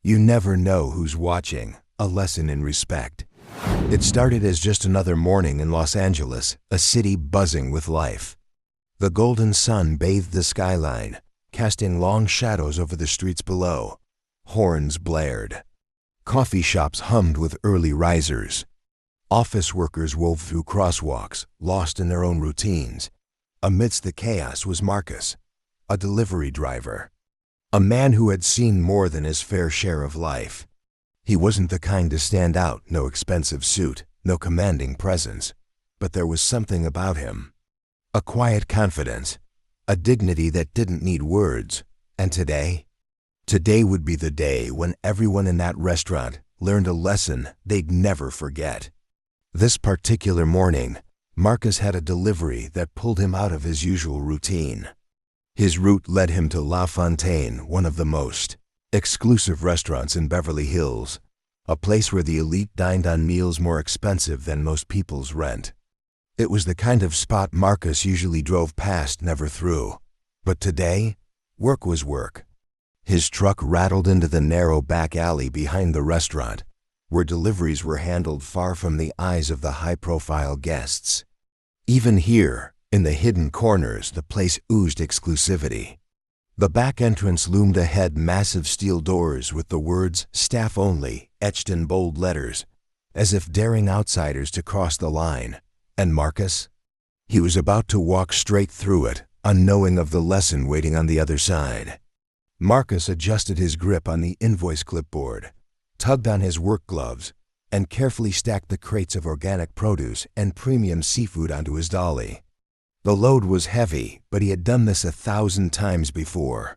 You never know who's watching, a lesson in respect. It started as just another morning in Los Angeles, a city buzzing with life. The golden sun bathed the skyline, casting long shadows over the streets below. Horns blared. Coffee shops hummed with early risers. Office workers wove through crosswalks, lost in their own routines. Amidst the chaos was Marcus, a delivery driver. A man who had seen more than his fair share of life. He wasn't the kind to stand out, no expensive suit, no commanding presence. But there was something about him. A quiet confidence, a dignity that didn't need words. And today? Today would be the day when everyone in that restaurant learned a lesson they'd never forget. This particular morning, Marcus had a delivery that pulled him out of his usual routine. His route led him to La Fontaine, one of the most exclusive restaurants in Beverly Hills, a place where the elite dined on meals more expensive than most people's rent. It was the kind of spot Marcus usually drove past, never through. But today, work was work. His truck rattled into the narrow back alley behind the restaurant, where deliveries were handled far from the eyes of the high-profile guests. Even here, in the hidden corners, the place oozed exclusivity. The back entrance loomed ahead, massive steel doors with the words "Staff Only" etched in bold letters, as if daring outsiders to cross the line. And Marcus? He was about to walk straight through it, unknowing of the lesson waiting on the other side. Marcus adjusted his grip on the invoice clipboard, tugged on his work gloves, and carefully stacked the crates of organic produce and premium seafood onto his dolly. The load was heavy, but he had done this 1,000 times before.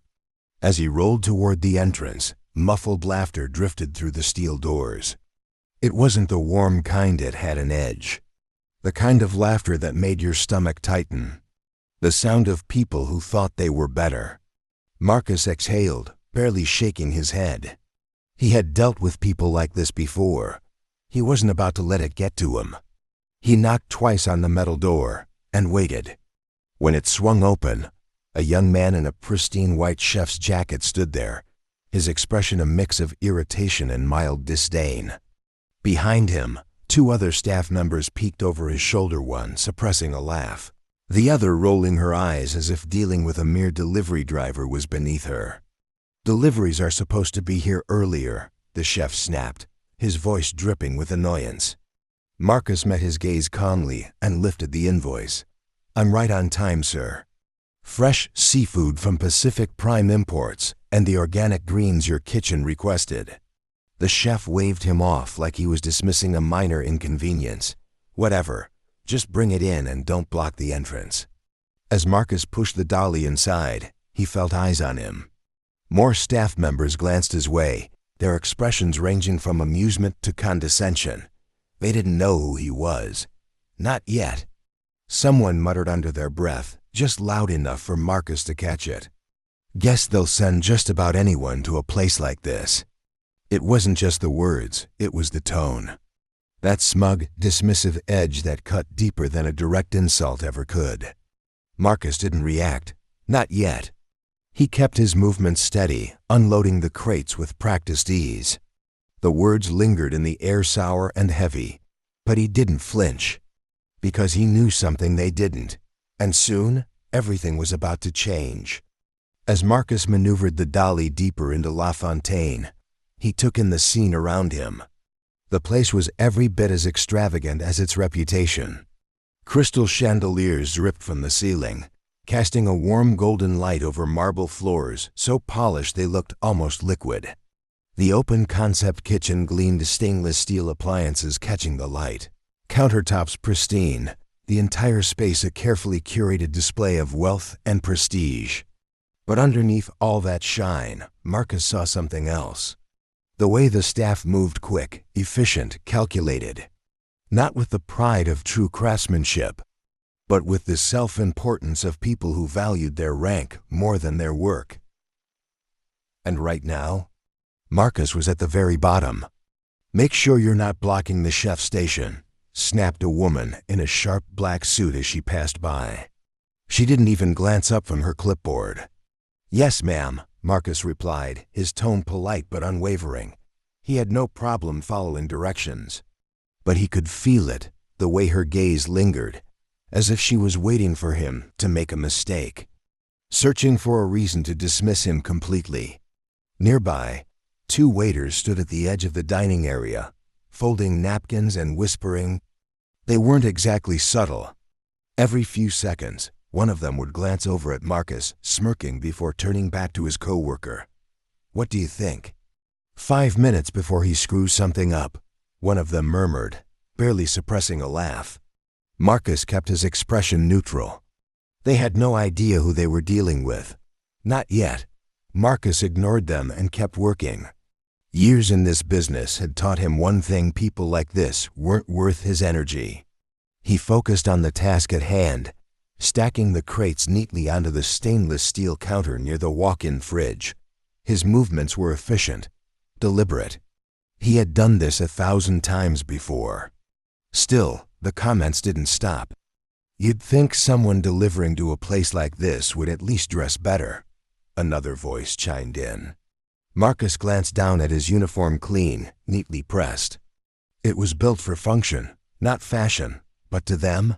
As he rolled toward the entrance, muffled laughter drifted through the steel doors. It wasn't the warm kind, it had an edge. The kind of laughter that made your stomach tighten. The sound of people who thought they were better. Marcus exhaled, barely shaking his head. He had dealt with people like this before. He wasn't about to let it get to him. He knocked twice on the metal door and waited. When it swung open, a young man in a pristine white chef's jacket stood there, his expression a mix of irritation and mild disdain. Behind him, 2 other staff members peeked over his shoulder, one suppressing a laugh, the other rolling her eyes as if dealing with a mere delivery driver was beneath her. "Deliveries are supposed to be here earlier," the chef snapped, his voice dripping with annoyance. Marcus met his gaze calmly and lifted the invoice. "I'm right on time, sir. Fresh seafood from Pacific Prime Imports and the organic greens your kitchen requested." The chef waved him off like he was dismissing a minor inconvenience. "Whatever, just bring it in and don't block the entrance." As Marcus pushed the dolly inside, he felt eyes on him. More staff members glanced his way, their expressions ranging from amusement to condescension. They didn't know who he was. Not yet. Someone muttered under their breath, just loud enough for Marcus to catch it. "Guess they'll send just about anyone to a place like this." It wasn't just the words, it was the tone. That smug, dismissive edge that cut deeper than a direct insult ever could. Marcus didn't react. Not yet. He kept his movements steady, unloading the crates with practiced ease. The words lingered in the air, sour and heavy, but he didn't flinch. Because he knew something they didn't, and soon everything was about to change. As Marcus maneuvered the dolly deeper into La Fontaine, he took in the scene around him. The place was every bit as extravagant as its reputation. Crystal chandeliers dripped from the ceiling, casting a warm golden light over marble floors so polished they looked almost liquid. The open concept kitchen gleamed stainless steel appliances catching the light. Countertops pristine, the entire space a carefully curated display of wealth and prestige. But underneath all that shine, Marcus saw something else. The way the staff moved, quick, efficient, calculated. Not with the pride of true craftsmanship, but with the self-importance of people who valued their rank more than their work. And right now, Marcus was at the very bottom. "Make sure you're not blocking the chef's station," snapped a woman in a sharp black suit as she passed by. She didn't even glance up from her clipboard. "Yes, ma'am," Marcus replied, his tone polite but unwavering. He had no problem following directions. But he could feel it, the way her gaze lingered, as if she was waiting for him to make a mistake, searching for a reason to dismiss him completely. Nearby, 2 waiters stood at the edge of the dining area, folding napkins and whispering. They weren't exactly subtle. Every few seconds, one of them would glance over at Marcus, smirking before turning back to his coworker. "What do you think?" 5 minutes before he screws something up, one of them murmured, barely suppressing a laugh. Marcus kept his expression neutral. They had no idea who they were dealing with. Not yet. Marcus ignored them and kept working. Years in this business had taught him one thing: people like this weren't worth his energy. He focused on the task at hand, stacking the crates neatly onto the stainless steel counter near the walk-in fridge. His movements were efficient, deliberate. He had done this 1,000 times before. Still, the comments didn't stop. "You'd think someone delivering to a place like this would at least dress better," another voice chimed in. Marcus glanced down at his uniform, clean, neatly pressed. It was built for function, not fashion, but to them,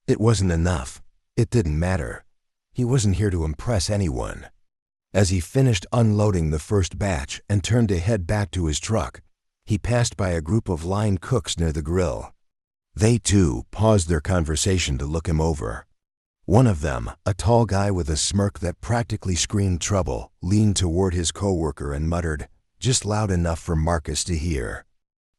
it wasn't enough. It didn't matter. He wasn't here to impress anyone. As he finished unloading the first batch and turned to head back to his truck, he passed by a group of line cooks near the grill. They, too, paused their conversation to look him over. One of them, a tall guy with a smirk that practically screamed trouble, leaned toward his coworker and muttered, just loud enough for Marcus to hear.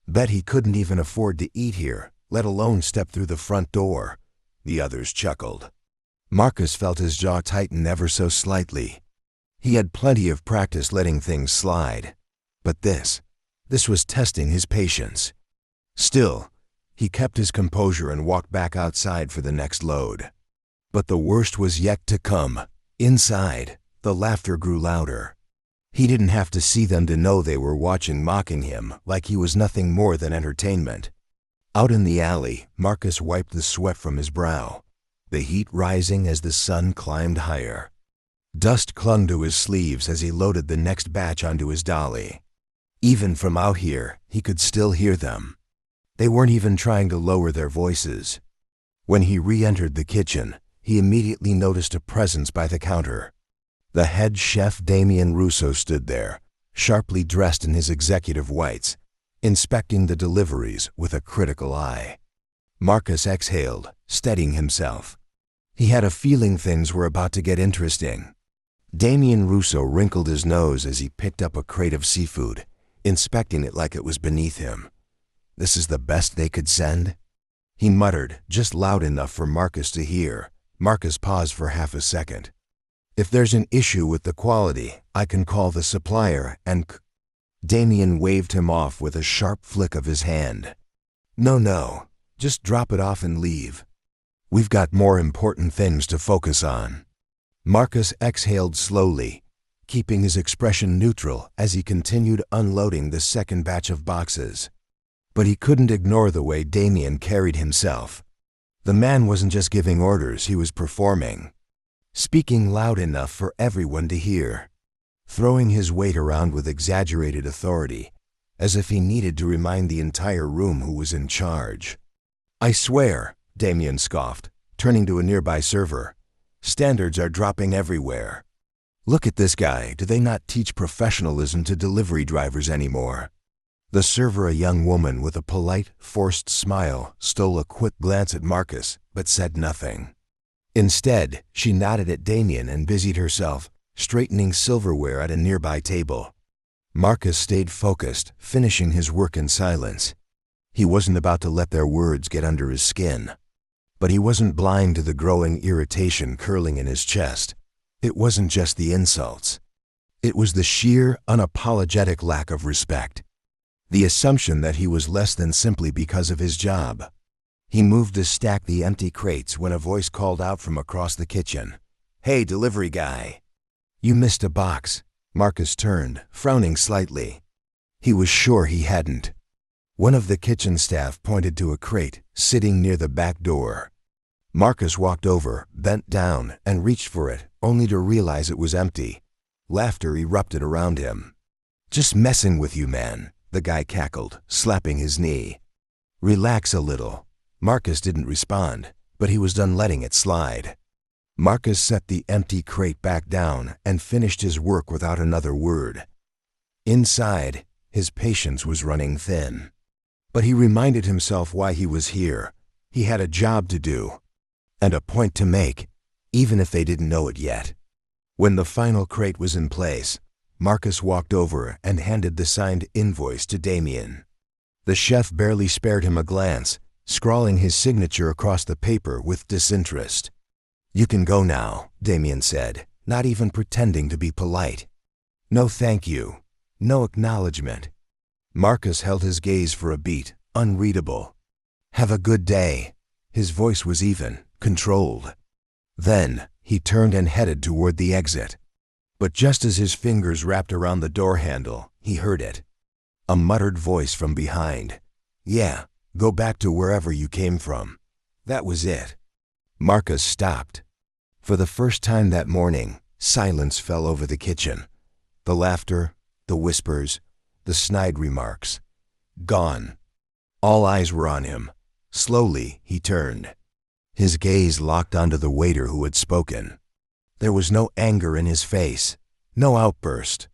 "Bet he couldn't even afford to eat here, let alone step through the front door." The others chuckled. Marcus felt his jaw tighten ever so slightly. He had plenty of practice letting things slide. But this was testing his patience. Still, he kept his composure and walked back outside for the next load. But the worst was yet to come. Inside, the laughter grew louder. He didn't have to see them to know they were watching, mocking him like he was nothing more than entertainment. Out in the alley, Marcus wiped the sweat from his brow, the heat rising as the sun climbed higher. Dust clung to his sleeves as he loaded the next batch onto his dolly. Even from out here, he could still hear them. They weren't even trying to lower their voices. When he re-entered the kitchen, he immediately noticed a presence by the counter. The head chef Damien Russo stood there, sharply dressed in his executive whites, inspecting the deliveries with a critical eye. Marcus exhaled, steadying himself. He had a feeling things were about to get interesting. Damien Russo wrinkled his nose as he picked up a crate of seafood, inspecting it like it was beneath him. "This is the best they could send?" He muttered, just loud enough for Marcus to hear. Marcus paused for half a second. "If there's an issue with the quality, I can call the supplier and..." Damien waved him off with a sharp flick of his hand. No, just drop it off and leave. We've got more important things to focus on." Marcus exhaled slowly, keeping his expression neutral as he continued unloading the second batch of boxes. But he couldn't ignore the way Damien carried himself. The man wasn't just giving orders, he was performing. Speaking loud enough for everyone to hear. Throwing his weight around with exaggerated authority, as if he needed to remind the entire room who was in charge. "I swear," Damien scoffed, turning to a nearby server. "Standards are dropping everywhere. Look at this guy, do they not teach professionalism to delivery drivers anymore?" The server, a young woman with a polite, forced smile, stole a quick glance at Marcus, but said nothing. Instead, she nodded at Damien and busied herself, straightening silverware at a nearby table. Marcus stayed focused, finishing his work in silence. He wasn't about to let their words get under his skin. But he wasn't blind to the growing irritation curling in his chest. It wasn't just the insults. It was the sheer, unapologetic lack of respect. The assumption that he was less than simply because of his job. He moved to stack the empty crates when a voice called out from across the kitchen. "Hey, delivery guy." "You missed a box." Marcus turned, frowning slightly. He was sure he hadn't. One of the kitchen staff pointed to a crate sitting near the back door. Marcus walked over, bent down, and reached for it, only to realize it was empty. Laughter erupted around him. "Just messing with you, man," the guy cackled, slapping his knee. "Relax a little." Marcus didn't respond, but he was done letting it slide. Marcus set the empty crate back down and finished his work without another word. Inside, his patience was running thin. But he reminded himself why he was here. He had a job to do, and a point to make, even if they didn't know it yet. When the final crate was in place, Marcus walked over and handed the signed invoice to Damien. The chef barely spared him a glance, scrawling his signature across the paper with disinterest. "You can go now," Damien said, not even pretending to be polite. "No thank you. No acknowledgement." Marcus held his gaze for a beat, unreadable. "Have a good day." His voice was even, controlled. Then, he turned and headed toward the exit. But just as his fingers wrapped around the door handle, he heard it. A muttered voice from behind. "Yeah, go back to wherever you came from." That was it. Marcus stopped. For the first time that morning, silence fell over the kitchen. The laughter, the whispers, the snide remarks. Gone. All eyes were on him. Slowly, he turned. His gaze locked onto the waiter who had spoken. There was no anger in his face, no outburst.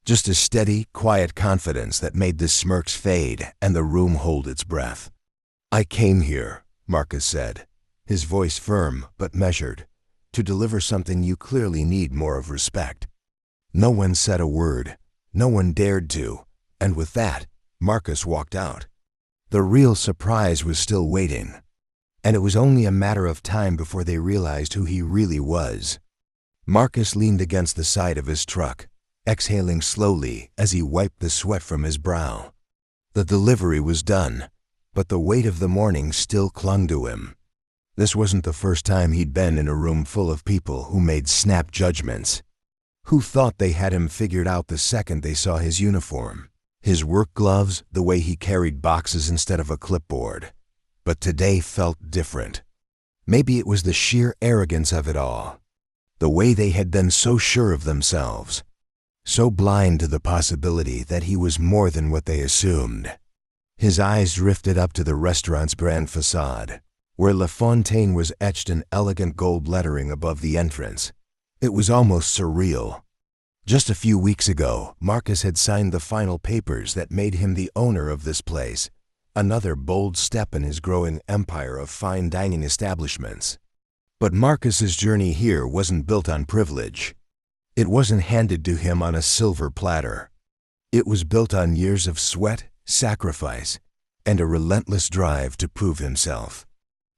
Just a steady, quiet confidence that made the smirks fade and the room hold its breath. "I came here," Marcus said, his voice firm but measured, "to deliver something you clearly need more of respect." No one said a word. No one dared to. And with that, Marcus walked out. The real surprise was still waiting. And it was only a matter of time before they realized who he really was. Marcus leaned against the side of his truck, exhaling slowly as he wiped the sweat from his brow. The delivery was done, but the weight of the morning still clung to him. This wasn't the first time he'd been in a room full of people who made snap judgments, who thought they had him figured out the second they saw his uniform, his work gloves, the way he carried boxes instead of a clipboard. But today felt different. Maybe it was the sheer arrogance of it all. The way they had been so sure of themselves, so blind to the possibility that he was more than what they assumed. His eyes drifted up to the restaurant's grand facade, where La Fontaine was etched in elegant gold lettering above the entrance. It was almost surreal. Just a few weeks ago, Marcus had signed the final papers that made him the owner of this place, another bold step in his growing empire of fine dining establishments. But Marcus's journey here wasn't built on privilege. It wasn't handed to him on a silver platter. It was built on years of sweat, sacrifice, and a relentless drive to prove himself.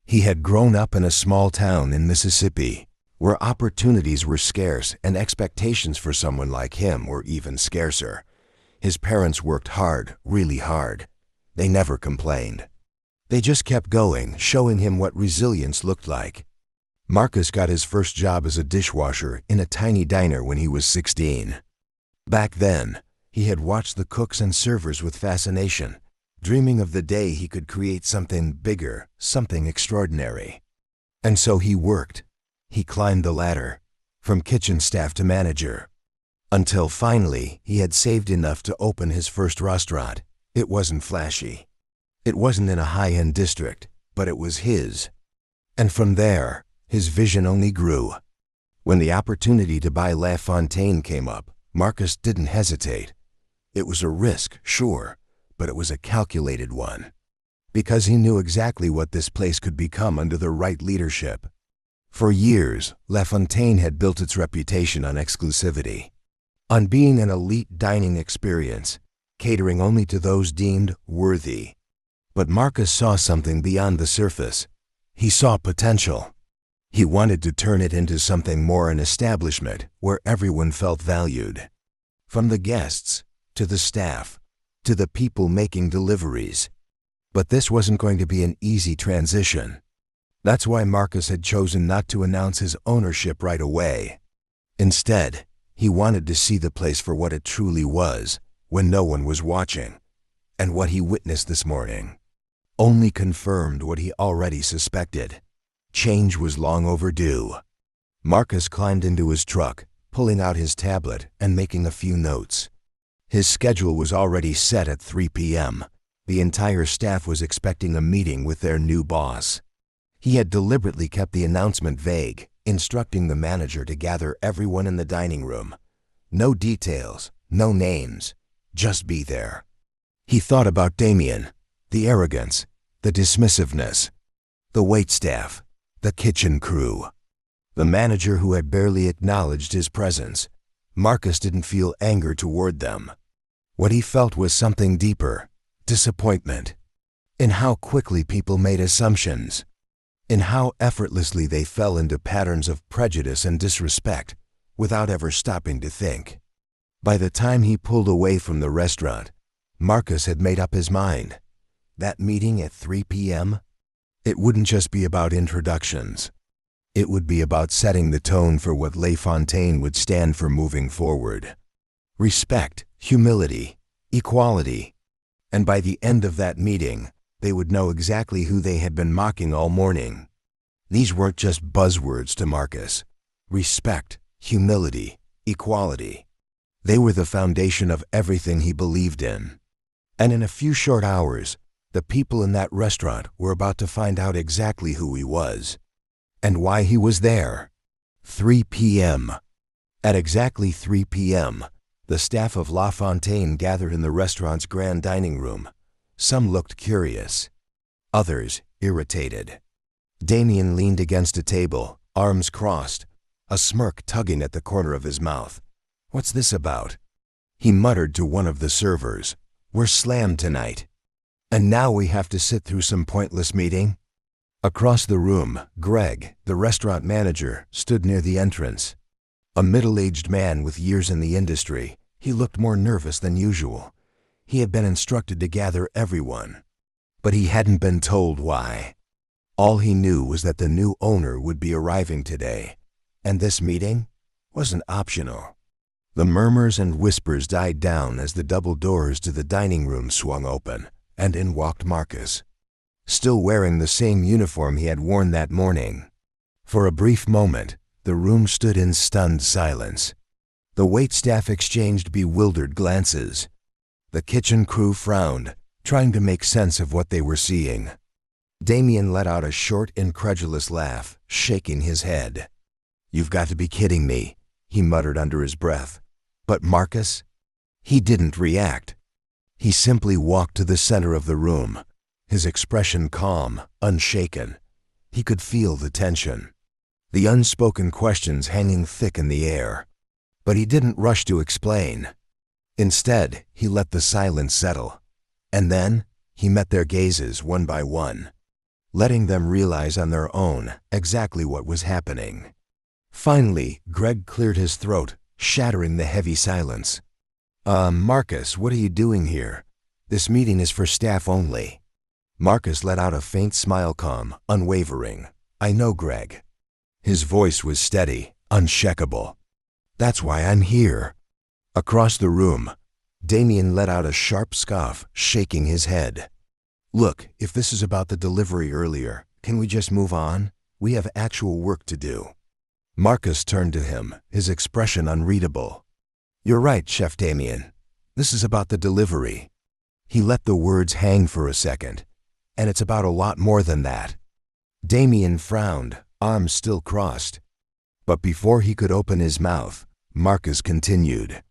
He had grown up in a small town in Mississippi, where opportunities were scarce and expectations for someone like him were even scarcer. His parents worked hard, really hard. They never complained. They just kept going, showing him what resilience looked like. Marcus got his first job as a dishwasher in a tiny diner when he was 16. Back then, he had watched the cooks and servers with fascination, dreaming of the day he could create something bigger, something extraordinary. And so he worked. He climbed the ladder, from kitchen staff to manager, until finally he had saved enough to open his first restaurant. It wasn't flashy. It wasn't in a high-end district, but it was his. And from there, his vision only grew. When the opportunity to buy La Fontaine came up, Marcus didn't hesitate. It was a risk, sure, but it was a calculated one. Because he knew exactly what this place could become under the right leadership. For years, La Fontaine had built its reputation on exclusivity, on being an elite dining experience, catering only to those deemed worthy. But Marcus saw something beyond the surface. He saw potential. He wanted to turn it into something more, an establishment where everyone felt valued. From the guests, to the staff, to the people making deliveries. But this wasn't going to be an easy transition. That's why Marcus had chosen not to announce his ownership right away. Instead, he wanted to see the place for what it truly was, when no one was watching. And what he witnessed this morning only confirmed what he already suspected. Change was long overdue. Marcus climbed into his truck, pulling out his tablet and making a few notes. His schedule was already set at 3 p.m. The entire staff was expecting a meeting with their new boss. He had deliberately kept the announcement vague, instructing the manager to gather everyone in the dining room. No details, no names, just be there. He thought about Damien, the arrogance, the dismissiveness, the waitstaff, the kitchen crew. The manager who had barely acknowledged his presence. Marcus didn't feel anger toward them. What he felt was something deeper, disappointment, in how quickly people made assumptions, in how effortlessly they fell into patterns of prejudice and disrespect without ever stopping to think. By the time he pulled away from the restaurant, Marcus had made up his mind. That meeting at 3 p.m., it wouldn't just be about introductions. It would be about setting the tone for what Les Fontaine would stand for moving forward. Respect, humility, equality. And by the end of that meeting, they would know exactly who they had been mocking all morning. These weren't just buzzwords to Marcus. Respect, humility, equality. They were the foundation of everything he believed in. And in a few short hours, the people in that restaurant were about to find out exactly who he was and why he was there. 3 p.m. At exactly 3 p.m., the staff of La Fontaine gathered in the restaurant's grand dining room. Some looked curious, others irritated. Damien leaned against a table, arms crossed, a smirk tugging at the corner of his mouth. "What's this about?" He muttered to one of the servers. "We're slammed tonight. And now we have to sit through some pointless meeting?" Across the room, Greg, the restaurant manager, stood near the entrance. A middle-aged man with years in the industry, he looked more nervous than usual. He had been instructed to gather everyone, but he hadn't been told why. All he knew was that the new owner would be arriving today, and this meeting wasn't optional. The murmurs and whispers died down as the double doors to the dining room swung open, and in walked Marcus, still wearing the same uniform he had worn that morning. For a brief moment, the room stood in stunned silence. The waitstaff exchanged bewildered glances. The kitchen crew frowned, trying to make sense of what they were seeing. Damien let out a short, incredulous laugh, shaking his head. "You've got to be kidding me," he muttered under his breath. But Marcus? He didn't react. He simply walked to the center of the room, his expression calm, unshaken. He could feel the tension, the unspoken questions hanging thick in the air. But he didn't rush to explain. Instead, he let the silence settle. And then, he met their gazes one by one, letting them realize on their own exactly what was happening. Finally, Greg cleared his throat, shattering the heavy silence. Marcus, what are you doing here? This meeting is for staff only." Marcus let out a faint smile, calm, unwavering. "I know, Greg." His voice was steady, unshakable. "That's why I'm here." Across the room, Damien let out a sharp scoff, shaking his head. "Look, if this is about the delivery earlier, can we just move on? We have actual work to do." Marcus turned to him, his expression unreadable. "You're right, Chef Damien. This is about the delivery." He let the words hang for a second. "And it's about a lot more than that." Damien frowned, arms still crossed. But before he could open his mouth, Marcus continued.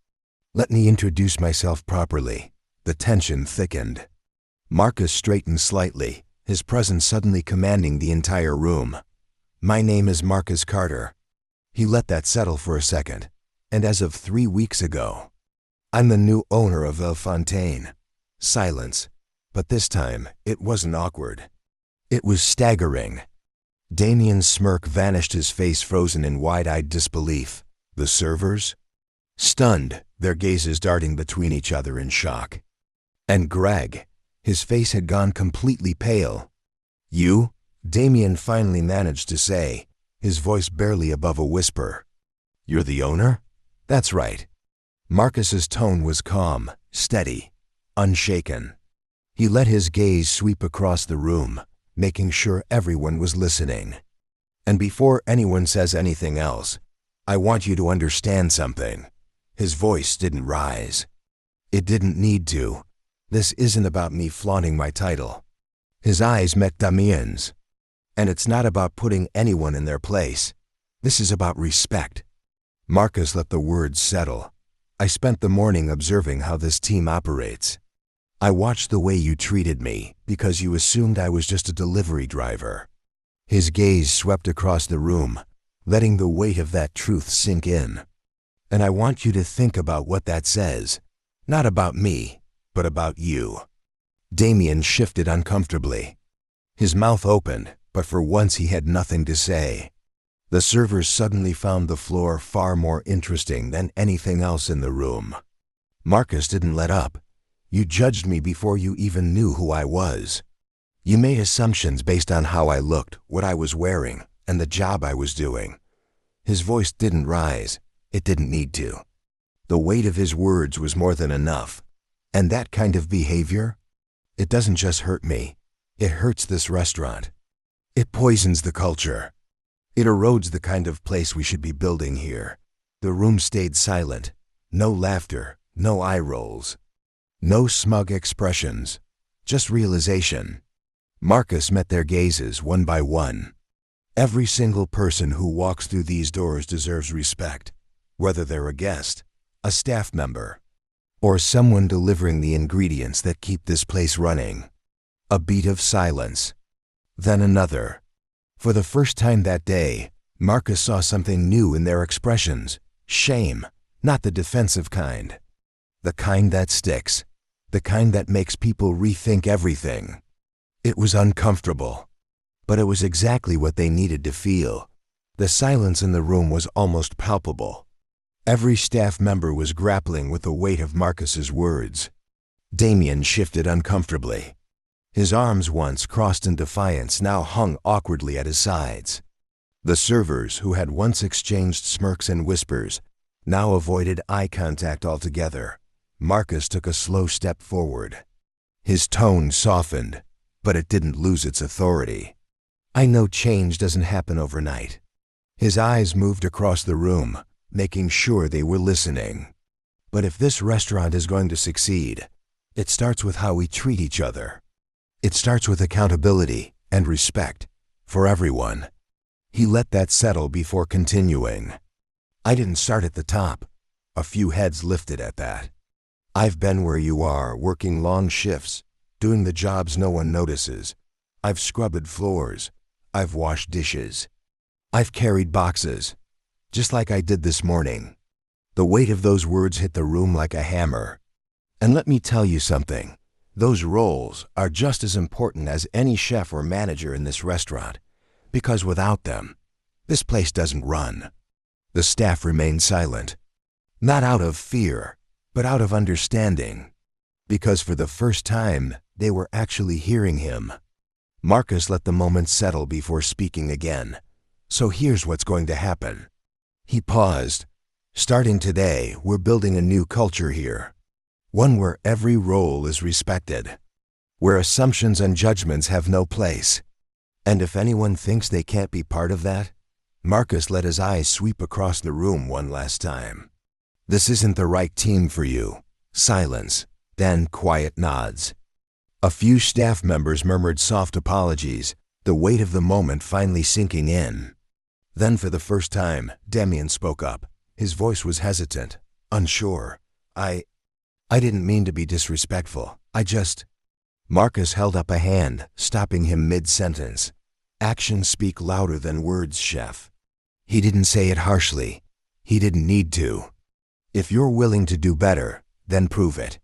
"Let me introduce myself properly." The tension thickened. Marcus straightened slightly, his presence suddenly commanding the entire room. "My name is Marcus Carter." He let that settle for a second. "And as of 3 weeks ago, I'm the new owner of La Fontaine." Silence. But this time, it wasn't awkward. It was staggering. Damien's smirk vanished, his face frozen in wide-eyed disbelief. The servers? Stunned, their gazes darting between each other in shock. And Greg, his face had gone completely pale. "You?" Damien finally managed to say, his voice barely above a whisper. "You're the owner?" "That's right." Marcus's tone was calm, steady, unshaken. He let his gaze sweep across the room, making sure everyone was listening. "And before anyone says anything else, I want you to understand something. His voice didn't rise. It didn't need to. This isn't about me flaunting my title. His eyes met Damien's. And it's not about putting anyone in their place. This is about respect. Marcus let the words settle. I spent the morning observing how this team operates. I watched the way you treated me because you assumed I was just a delivery driver. His gaze swept across the room, letting the weight of that truth sink in. And I want you to think about what that says. Not about me, but about you. Damien shifted uncomfortably. His mouth opened, but for once he had nothing to say. The servers suddenly found the floor far more interesting than anything else in the room. Marcus didn't let up. You judged me before you even knew who I was. You made assumptions based on how I looked, what I was wearing, and the job I was doing. His voice didn't rise. It didn't need to. The weight of his words was more than enough. And that kind of behavior? It doesn't just hurt me. It hurts this restaurant. It poisons the culture. It erodes the kind of place we should be building here. The room stayed silent. No laughter, no eye rolls. No smug expressions. Just realization. Marcus met their gazes one by one. Every single person who walks through these doors deserves respect, whether they're a guest, a staff member, or someone delivering the ingredients that keep this place running. A beat of silence. Then another. For the first time that day, Marcus saw something new in their expressions. Shame, not the defensive kind. The kind that sticks. The kind that makes people rethink everything. It was uncomfortable, but it was exactly what they needed to feel. The silence in the room was almost palpable. Every staff member was grappling with the weight of Marcus's words. Damien shifted uncomfortably. His arms, once crossed in defiance, now hung awkwardly at his sides. The servers, who had once exchanged smirks and whispers, now avoided eye contact altogether. Marcus took a slow step forward. His tone softened, but it didn't lose its authority. I know change doesn't happen overnight. His eyes moved across the room, making sure they were listening. But if this restaurant is going to succeed, it starts with how we treat each other. It starts with accountability and respect for everyone. He let that settle before continuing. I didn't start at the top. A few heads lifted at that. I've been where you are, working long shifts, doing the jobs no one notices. I've scrubbed floors. I've washed dishes. I've carried boxes, just like I did this morning. The weight of those words hit the room like a hammer. And let me tell you something. Those roles are just as important as any chef or manager in this restaurant, because without them, this place doesn't run. The staff remained silent, not out of fear, but out of understanding, because for the first time, they were actually hearing him. Marcus let the moment settle before speaking again. So here's what's going to happen. He paused. Starting today, we're building a new culture here. One where every role is respected, where assumptions and judgments have no place. And if anyone thinks they can't be part of that, Marcus let his eyes sweep across the room one last time. This isn't the right team for you. Silence, then quiet nods. A few staff members murmured soft apologies, the weight of the moment finally sinking in. Then for the first time, Damien spoke up. His voice was hesitant, unsure. I didn't mean to be disrespectful. Marcus held up a hand, stopping him mid-sentence. Actions speak louder than words, chef. He didn't say it harshly. He didn't need to. If you're willing to do better, then prove it.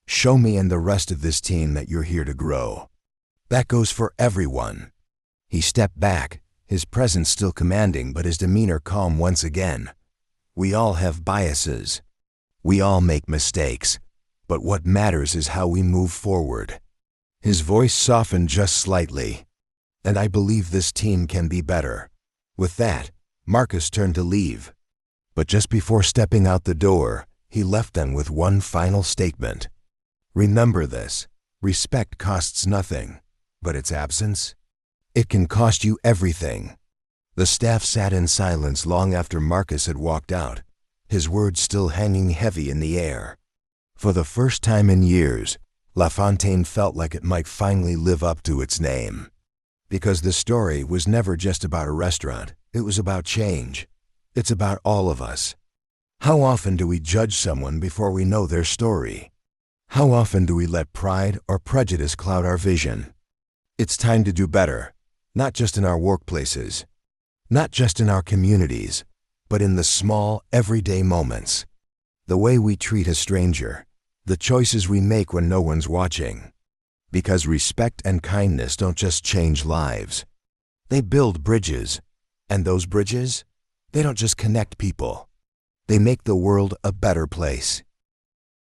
Show me and the rest of this team that you're here to grow. That goes for everyone. He stepped back, his presence still commanding but his demeanor calm once again. We all have biases. We all make mistakes. But what matters is how we move forward. His voice softened just slightly. And I believe this team can be better. With that, Marcus turned to leave. But just before stepping out the door, he left them with one final statement. Remember this. Respect costs nothing, but its absence, it can cost you everything. The staff sat in silence long after Marcus had walked out, his words still hanging heavy in the air. For the first time in years, La Fontaine felt like it might finally live up to its name. Because the story was never just about a restaurant, it was about change. It's about all of us. How often do we judge someone before we know their story? How often do we let pride or prejudice cloud our vision? It's time to do better, not just in our workplaces, not just in our communities, but in the small, everyday moments. The way we treat a stranger, the choices we make when no one's watching. Because respect and kindness don't just change lives. They build bridges, and those bridges, they don't just connect people. They make the world a better place.